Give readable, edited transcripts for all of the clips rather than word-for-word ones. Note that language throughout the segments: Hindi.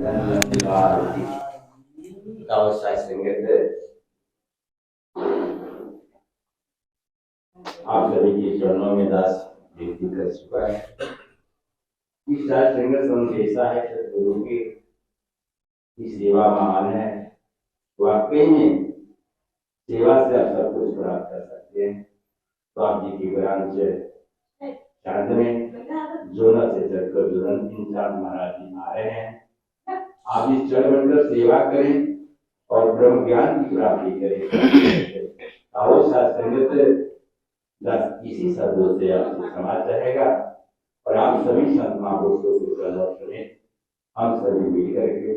आप सभी की चरणों में दास विनती कर चुका है। इस दास संगत संघ ऐसा है सदगुरु की सेवा महान है। वाकई में सेवा से आप सब कुछ प्राप्त कर सकते हैं। तो आप जी की ग्राम से चांद में जोना से चलकर जुरन इंसान महाराज जी आ रहे हैं। आप इस चरण बनकर सेवा करें और ब्रह्म ज्ञान की प्राप्ति करें। आओ साथ संगत इसी शब्दों से आपसे समाज रहेगा और आप सभी संत महापुरुषों के चरणों सुने। हम सभी मिलकर के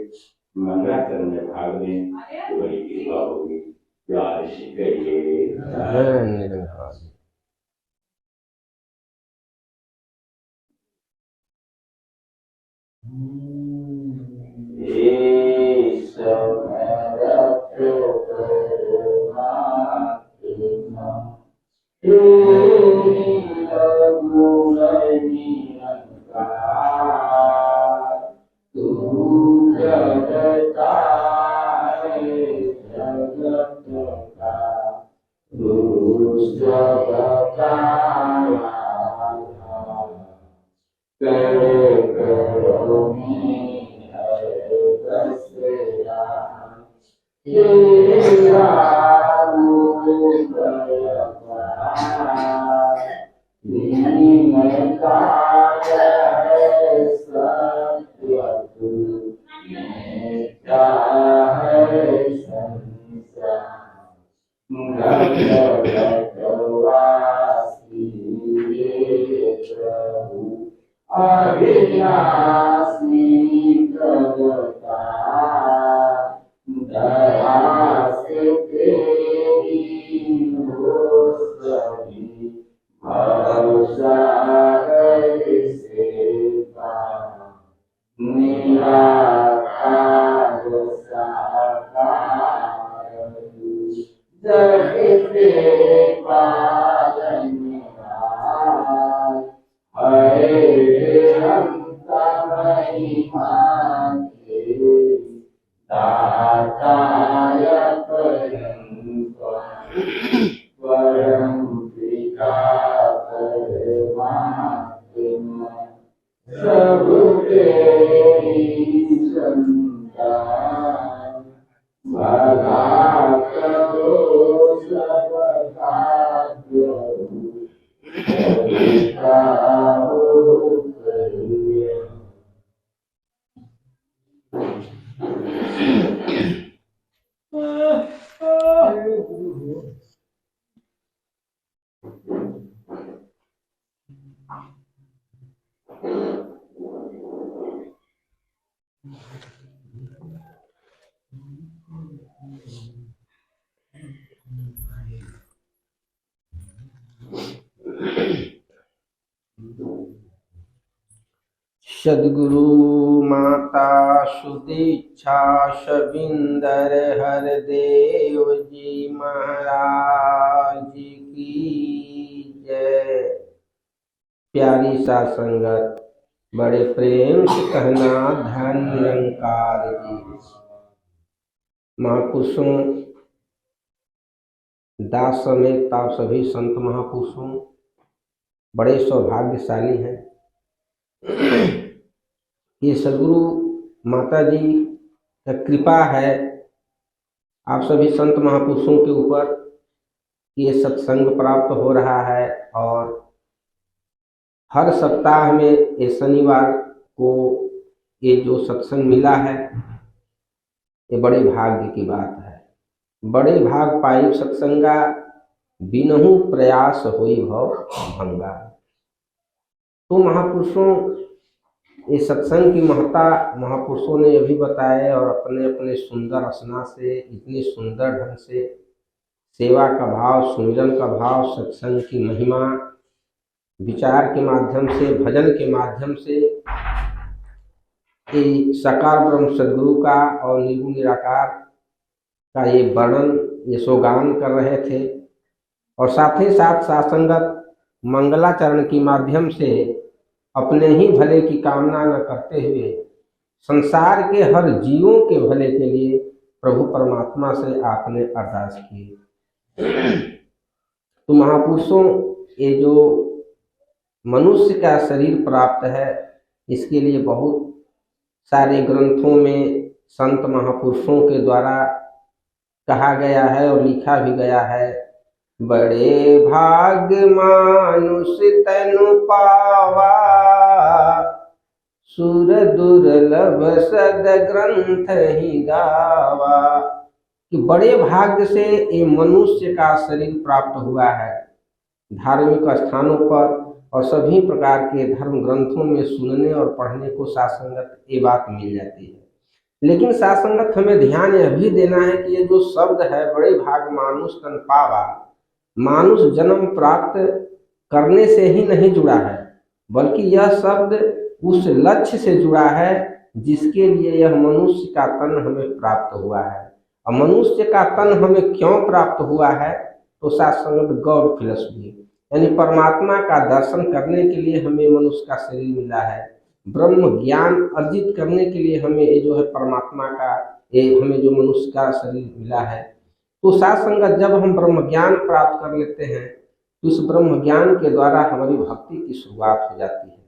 मंगलाचरण में भाग लें तो बड़ी कृपा होगी। प्यार से कहिए सद्गुरु माता सुदीक्षा शबिंदर हरदेव जी महाराज की जय। प्यारी सा संगत, बड़े प्रेम से कहना धन निरंकार जी। महापुरुषों दास समेत आप सभी संत महापुरुषों बड़े सौभाग्यशाली हैं। ये सद्गुरु माता जी का कृपा है आप सभी संत महापुरुषों के ऊपर। ये सत्संग प्राप्त हो रहा है और हर सप्ताह में ये शनिवार को ये जो सत्संग मिला है ये बड़े भाग्य की बात है। बड़े भाग पाई सत्संगा, बिनहु प्रयास होई भव भंगा। तो महापुरुषों ये सत्संग की महत्ता महापुरुषों ने अभी बताए और अपने अपने सुंदर रचना से इतनी सुंदर ढंग से सेवा का भाव, सुमिरन का भाव, सत्संग की महिमा विचार के माध्यम से, भजन के माध्यम से ये साकार ब्रह्म सद्गुरु का और निर्गुण निराकार का ये वर्णन, ये सोगान कर रहे थे। और साथ ही साथ सासंगत मंगलाचरण के माध्यम से अपने ही भले की कामना न करते हुए संसार के हर जीवों के भले के लिए प्रभु परमात्मा से आपने अरदास की। तो महापुरुषों, ये जो मनुष्य का शरीर प्राप्त है, इसके लिए बहुत सारे ग्रंथों में संत महापुरुषों के द्वारा कहा गया है और लिखा भी गया है। बड़े भाग मानुष तनु पावा, सुर दुर्लभ सद ग्रंथ ही गावा। कि बड़े भाग्य से ये मनुष्य का शरीर प्राप्त हुआ है। धार्मिक स्थानों पर और सभी प्रकार के धर्म ग्रंथों में सुनने और पढ़ने को सासंगत ये बात मिल जाती है। लेकिन सासंगत हमें ध्यान यह भी देना है कि ये जो शब्द है, बड़े भाग मानुष तन पावा, मानुष जन्म प्राप्त करने से ही नहीं जुड़ा है, बल्कि यह शब्द उस लक्ष्य से जुड़ा है जिसके लिए यह मनुष्य का तन हमें प्राप्त हुआ है। और मनुष्य का तन हमें क्यों प्राप्त हुआ है? तो सासंगत गॉड फिलॉसफी, यानी परमात्मा का दर्शन करने के लिए हमें मनुष्य का शरीर मिला है। ब्रह्म ज्ञान अर्जित करने के लिए हमें ये जो है परमात्मा का, ये हमें जो मनुष्य का शरीर मिला है। तो सासंगत जब हम ब्रह्म ज्ञान प्राप्त कर लेते हैं तो इस ब्रह्म ज्ञान के द्वारा हमारी भक्ति की शुरुआत हो जाती है।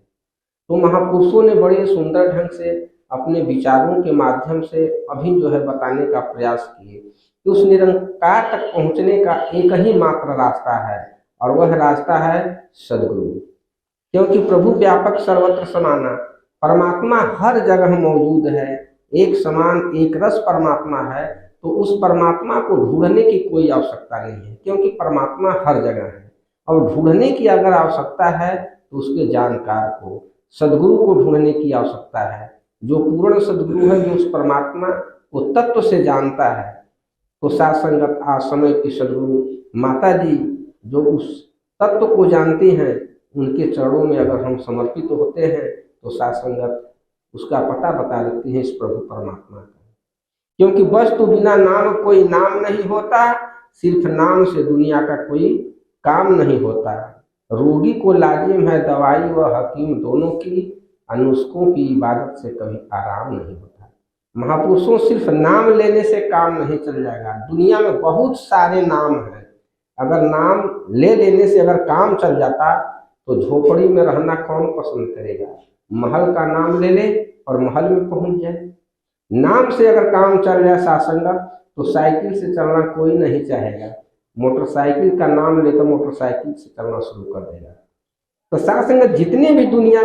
तो महापुरुषों ने बड़े सुंदर ढंग से अपने विचारों के माध्यम से अभी जो है बताने का प्रयास किए कि उस निरंकार तक पहुंचने का एक ही मात्र रास्ता है, और वह रास्ता है सद्गुरु। क्योंकि प्रभु व्यापक सर्वत्र समाना, परमात्मा हर जगह मौजूद है, एक समान एक रस परमात्मा है। तो उस परमात्मा को ढूंढने की कोई आवश्यकता नहीं है, क्योंकि परमात्मा हर जगह है। और ढूंढने की अगर आवश्यकता है तो उसके जानकार को, सद्गुरु को ढूंढने की आवश्यकता है, जो पूर्ण सद्गुरु है, जो उस परमात्मा को तत्व से जानता है। तो सासंगत आज समय की सद्गुरु माता जी जो उस तत्व को जानती हैं, उनके चरणों में अगर हम समर्पित होते हैं तो सासंगत उसका पता बता देती है इस प्रभु परमात्मा का। क्योंकि वस्तु बिना नाम कोई नाम नहीं होता, सिर्फ नाम से दुनिया का कोई काम नहीं होता। रोगी को लाजिम है दवाई व हकीम दोनों की, अनुष्कों की इबादत से कभी आराम नहीं होता। महापुरुषों, सिर्फ नाम लेने से काम नहीं चल जाएगा। दुनिया में बहुत सारे नाम हैं, अगर नाम ले लेने से अगर काम चल जाता तो झोपड़ी में रहना कौन पसंद करेगा? महल का नाम ले ले और महल में पहुंच जाए। नाम से अगर काम चल जाए सासंगत, तो साइकिल से चलना कोई नहीं चाहेगा। मोटरसाइकिल का नाम ले तो मोटरसाइकिल से चलना शुरू कर देगा। तो सासंगत जितने भी दुनिया